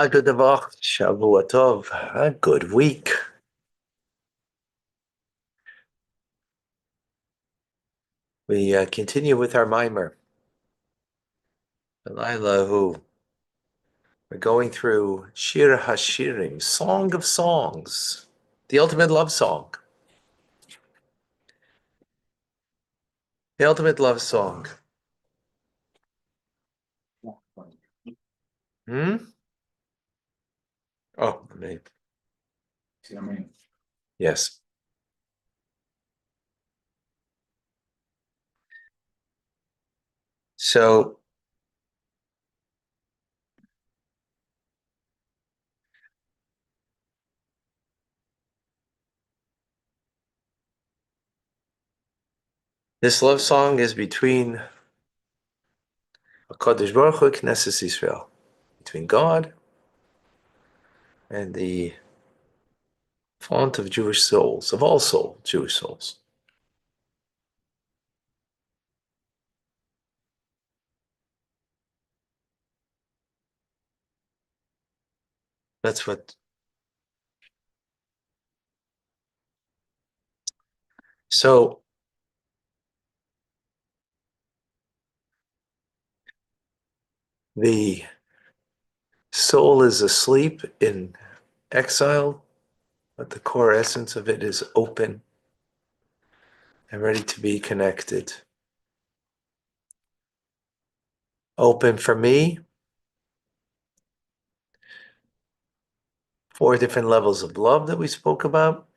Good Davach, Shavua Tov, a good week. We continue with our mimer. We're going through Shir HaShirim, Song of Songs, the ultimate love song. The ultimate love song. Oh, me. Yes. So this love song is between HaKadosh Baruch Hu, Knesset Israel, between God and the font of Jewish souls, of all Jewish souls. That's what. So the soul is asleep in exile, but the core essence of it is open and ready to be connected. Open for me, 4 different levels of love that we spoke about.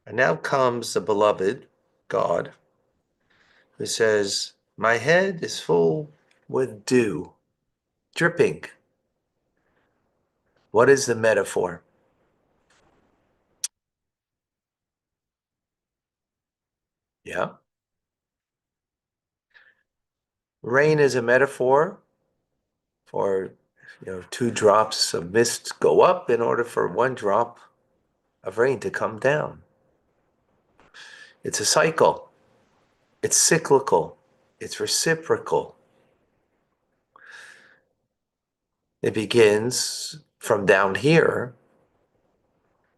And now comes the beloved God, who says, my head is full with dew, dripping. What is the metaphor? Yeah. Rain is a metaphor for, 2 drops of mist go up in order for 1 drop of rain to come down. It's a cycle. It's cyclical. It's reciprocal. It begins from down here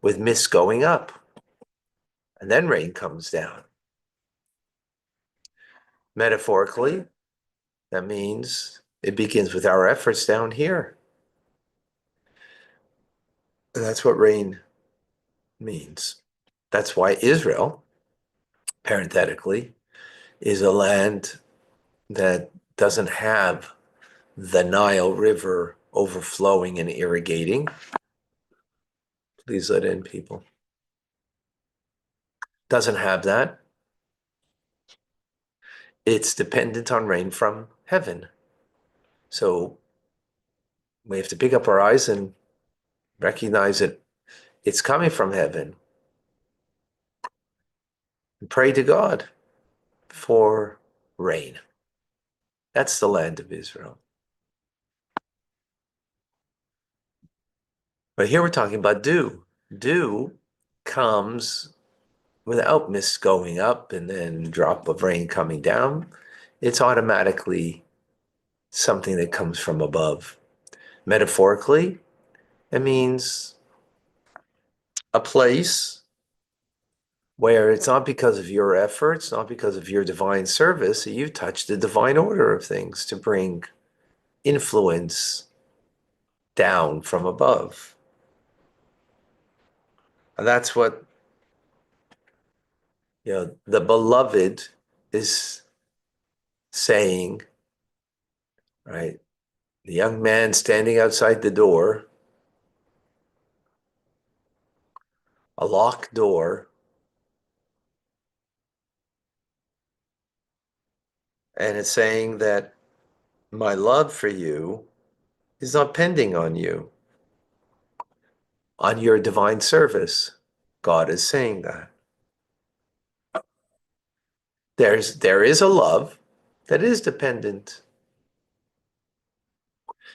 with mist going up, and then rain comes down. Metaphorically, that means it begins with our efforts down here. And that's what rain means. That's why Israel, parenthetically, is a land that doesn't have the Nile River overflowing and irrigating. Please let in, people. Doesn't have that. It's dependent on rain from heaven. So we have to pick up our eyes and recognize that it's coming from heaven. And pray to God for rain. That's the land of Israel. But here we're talking about dew. Dew comes without mist going up and then a drop of rain coming down. It's automatically something that comes from above. Metaphorically, it means a place where it's not because of your efforts, not because of your divine service, that you've touched the divine order of things to bring influence down from above. And that's what the beloved is saying, right? The young man standing outside the door, a locked door, and it's saying that my love for you is not pending on your divine service. God is saying that. There is a love that is dependent.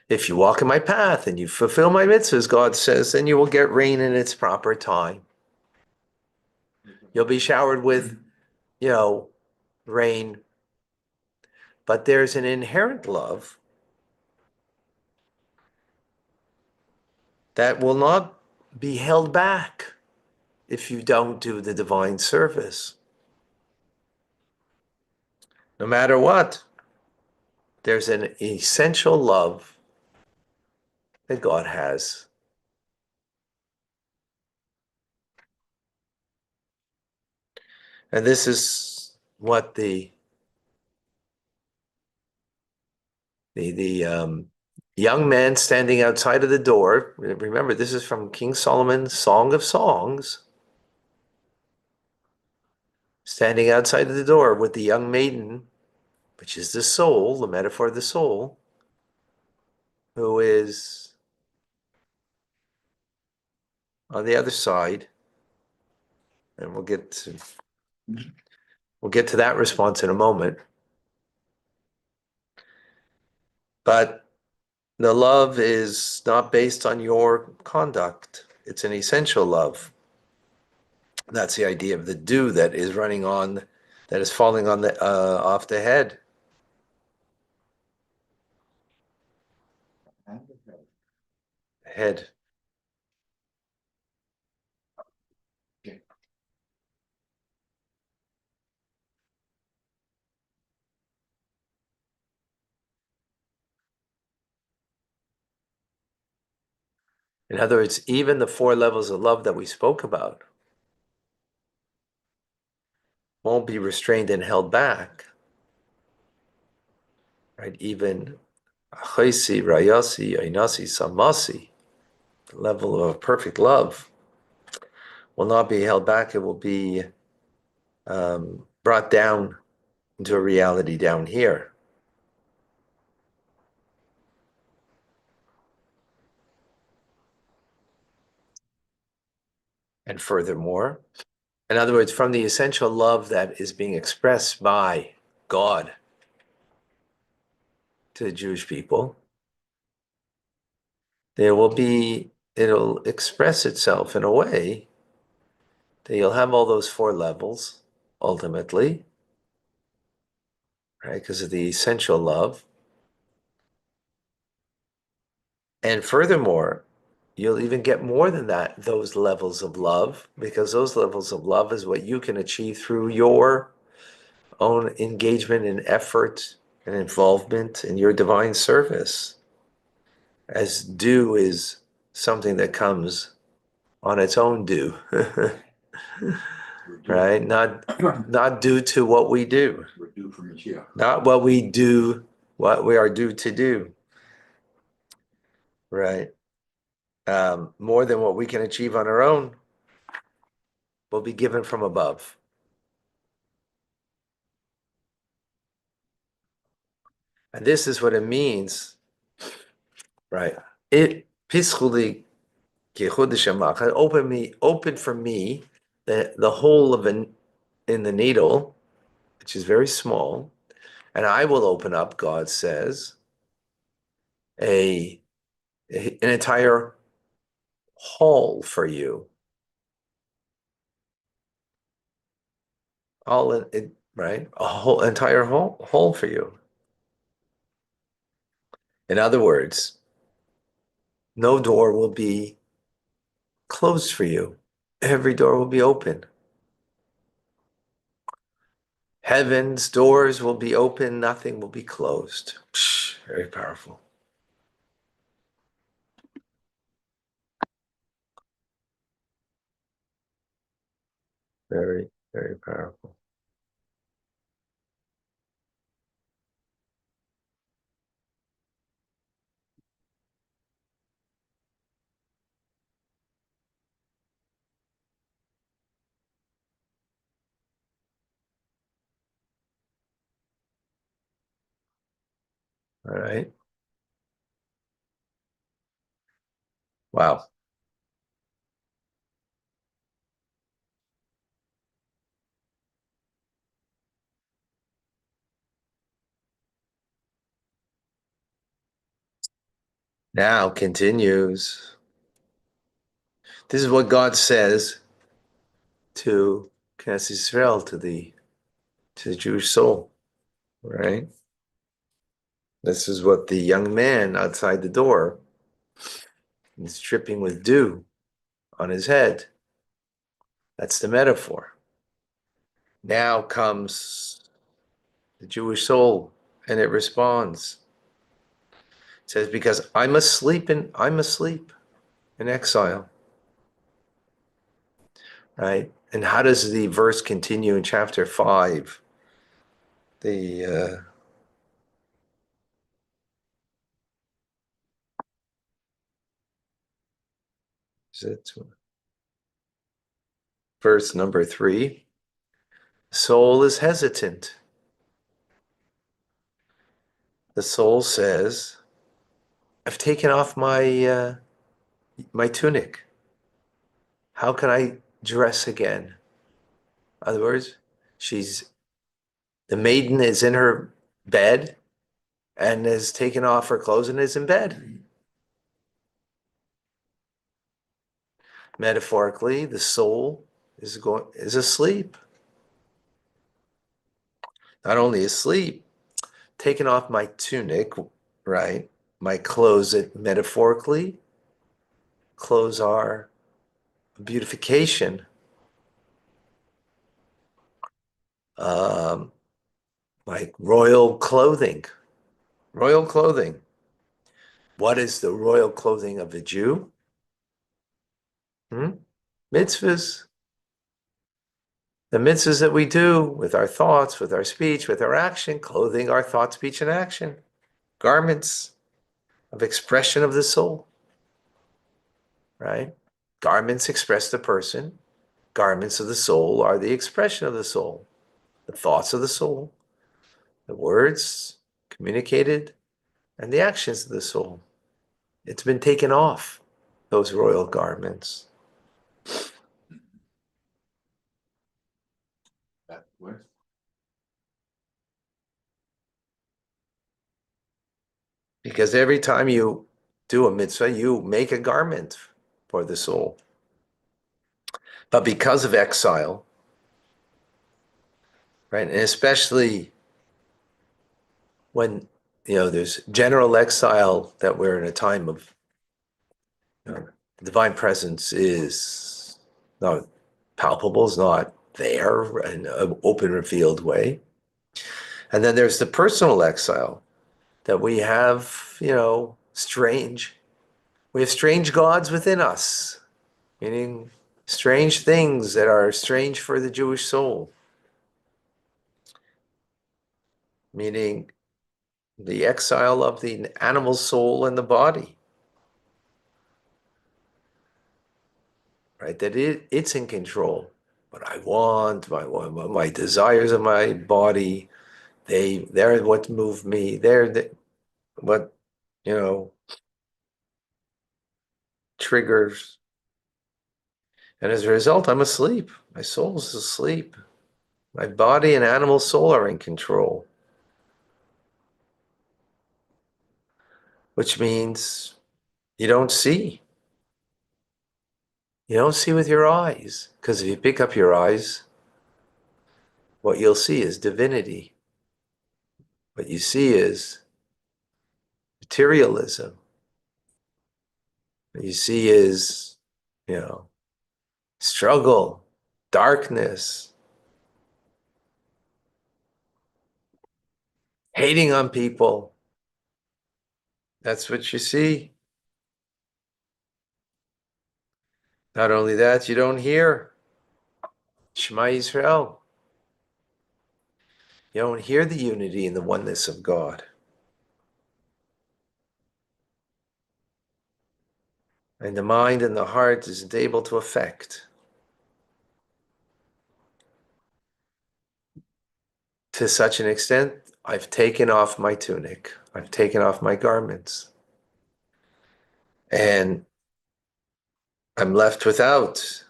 If you walk in my path and you fulfill my mitzvahs, God says, then you will get rain in its proper time. You'll be showered with, rain But there's an inherent love that will not be held back if you don't do the divine service. No matter what, there's an essential love that God has. And this is what the young man standing outside of the door. Remember, this is from King Solomon's Song of Songs. Standing outside of the door with the young maiden, which is the soul, the metaphor of the soul, who is on the other side. And we'll get to that response in a moment. But the love is not based on your conduct. It's an essential love. That's the idea of the dew that is running on, that is falling on the off the head. Head. In other words, even the four levels of love that we spoke about won't be restrained and held back. Right? Even Achaisi, Rayasi, Ainasi, Samasi, the level of perfect love, will not be held back. It will be brought down into a reality down here. And furthermore, in other words, from the essential love that is being expressed by God to the Jewish people, it'll express itself in a way that you'll have all those four levels ultimately, right? Because of the essential love. And furthermore, you'll even get more than that, those levels of love, because those levels of love is what you can achieve through your own engagement and effort and involvement in your divine service. As due is something that comes on its own due, right? Not due to what we do. We're due for Mashiach. Not what we do, what we are due to do, right? More than what we can achieve on our own will be given from above. And this is what it means, right? It peacefully open for me the hole in the needle, which is very small, and I will open up, God says, a an entire hall for you. All in it, right? A whole entire hall for you. In other words, no door will be closed for you. Every door will be open. Heaven's doors will be open, nothing will be closed. Psh, very powerful. Very, very powerful. All right. Wow. Now continues. This is what God says to Knesset Israel, to the Jewish soul, right? This is what the young man outside the door is dripping with dew on his head. That's the metaphor. Now comes the Jewish soul, and it responds. It says, because I'm asleep in exile. Right? And how does the verse continue in chapter 5? The is it verse number 3? Soul is hesitant. The soul says, I've taken off my tunic. How can I dress again? In other words, the maiden is in her bed and has taken off her clothes and is in bed. Metaphorically, the soul is asleep. Not only asleep, taking off my tunic, right? My clothes, metaphorically, clothes are beautification. Um, like royal clothing. Royal clothing. What is the royal clothing of a Jew? Mitzvahs. The mitzvahs that we do with our thoughts, with our speech, with our action, clothing our thought, speech, and action. Garments of expression of the soul, right? Garments express the person. Garments of the soul are the expression of the soul, the thoughts of the soul, the words communicated, and the actions of the soul. It's been taken off, those royal garments. Because every time you do a mitzvah, you make a garment for the soul. But because of exile, right, and especially when there's general exile, that we're in a time of divine presence is not palpable, is not there in an open, revealed way. And then there's the personal exile that we have, we have strange gods within us, meaning strange things that are strange for the Jewish soul, meaning the exile of the animal soul and the body, right? That it's in control. What I want, my desires of my body, they're what move me. They're what triggers. And as a result, I'm asleep. My soul's asleep. My body and animal soul are in control. Which means you don't see. You don't see with your eyes. Because if you pick up your eyes, what you'll see is divinity. What you see is materialism. What you see is, struggle, darkness, hating on people. That's what you see. Not only that, you don't hear Shema Yisrael. You don't hear the unity and the oneness of God. And the mind and the heart isn't able to affect. To such an extent, I've taken off my tunic. I've taken off my garments. And I'm left without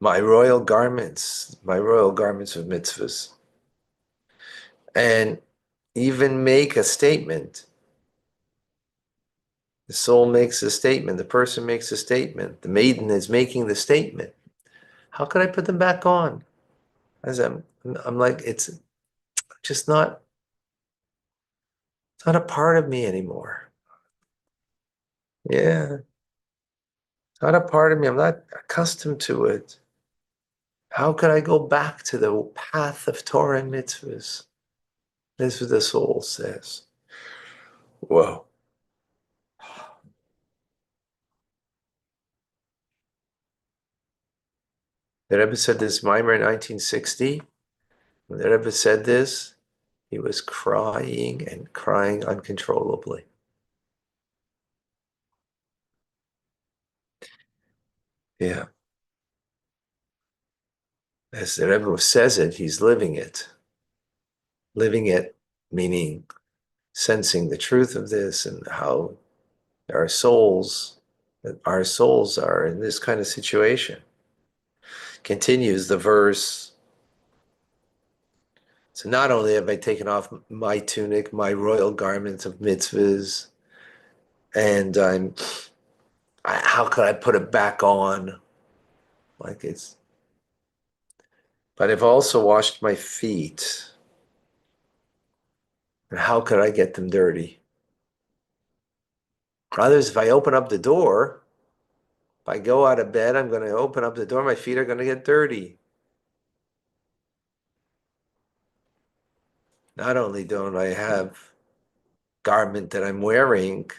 my royal garments of mitzvahs. And even make a statement. The soul makes a statement. The person makes a statement. The maiden is making the statement. How could I put them back on? As I'm like, it's just not It's not a part of me anymore. Yeah, it's not a part of me. I'm not accustomed to it. How could I go back to the path of Torah and mitzvahs? This is what the soul says. Whoa. The Rebbe said this Mimer in 1960. When the Rebbe said this, he was crying and crying uncontrollably. Yeah. As the Rebbe says it, he's living it. Living it, meaning sensing the truth of this and how our souls, our souls are in this kind of situation. Continues the verse. So not only have I taken off my tunic, my royal garment of mitzvahs, and how could I put it back on? Like it's, but I've also washed my feet. And how could I get them dirty? Others, if I open up the door, if I go out of bed, I'm going to open up the door, my feet are going to get dirty. Not only don't I have garment that I'm wearing,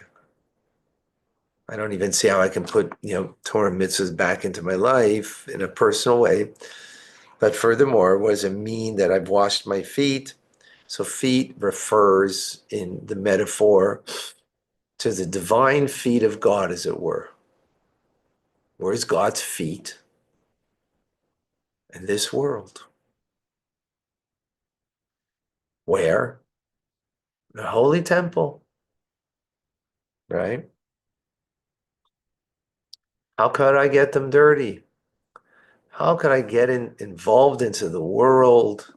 I don't even see how I can put, Torah mitzvahs back into my life in a personal way. But furthermore, what does it mean that I've washed my feet? So feet refers in the metaphor to the divine feet of God, as it were. Where's God's feet? In this world. Where? The holy temple, right? How could I get them dirty? How could I get involved into the world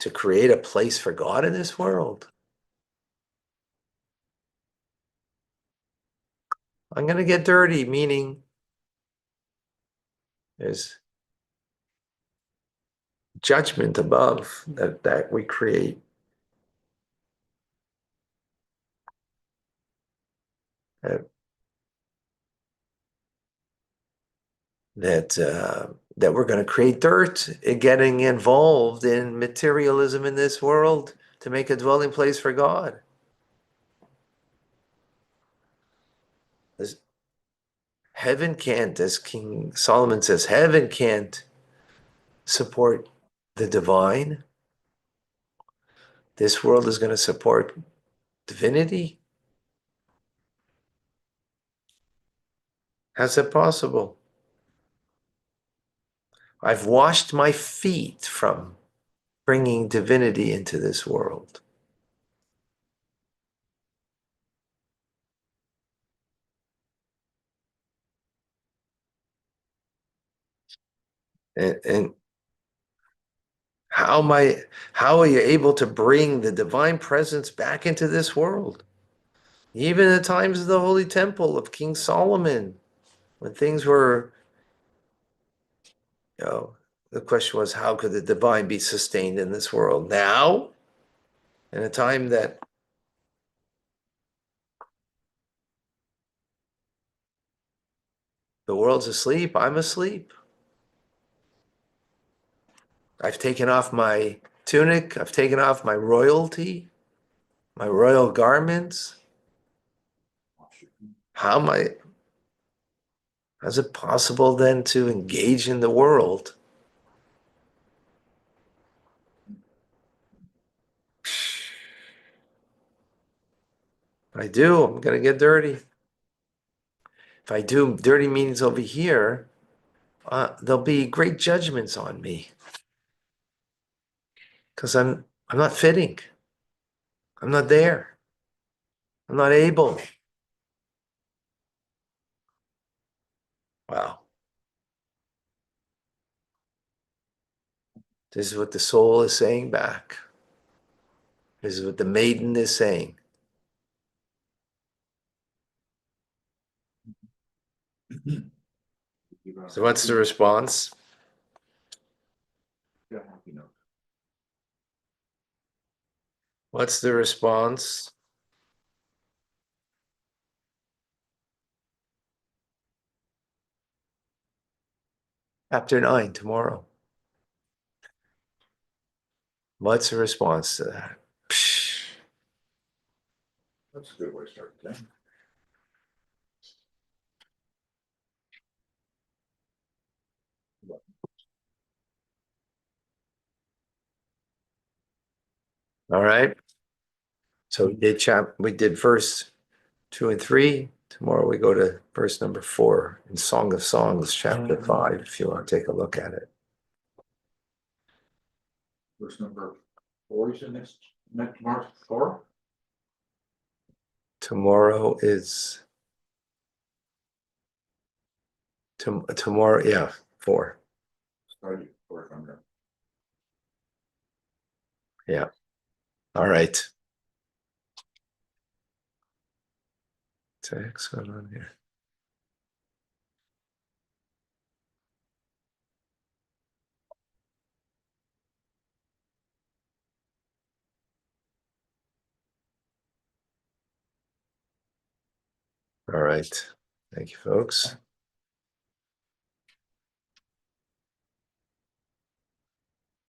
to create a place for God in this world? I'm going to get dirty, meaning there's judgment above that we create. Uh, that we're going to create dirt, getting involved in materialism in this world to make a dwelling place for God. As heaven can't, as King Solomon says, heaven can't support the divine. This world is going to support divinity. How's that possible? I've washed my feet from bringing divinity into this world. And how are you able to bring the divine presence back into this world? Even in the times of the Holy Temple of King Solomon, when things were, you know, the question was, how could the divine be sustained in this world? Now, in a time that the world's asleep, I'm asleep. I've taken off my tunic, I've taken off my royalty, my royal garments. How's it possible then to engage in the world? If I do, I'm going to get dirty. If I do dirty meetings over here, there'll be great judgments on me because I'm not fitting. I'm not there. I'm not able. Wow. This is what the soul is saying back. This is what the maiden is saying. So what's the response? What's the response? Chapter 9 tomorrow. What's the response to that? Psh. That's a good way to start the day. All right. So we did verse 2 and 3. Tomorrow we go to verse number 4 in Song of Songs, chapter 5, if you want to take a look at it. Verse number 4, you said next March 4? Tomorrow is tomorrow, yeah, 4. Study for Thunder. Yeah. All right. What's the heck's going on here? All right. Thank you, folks.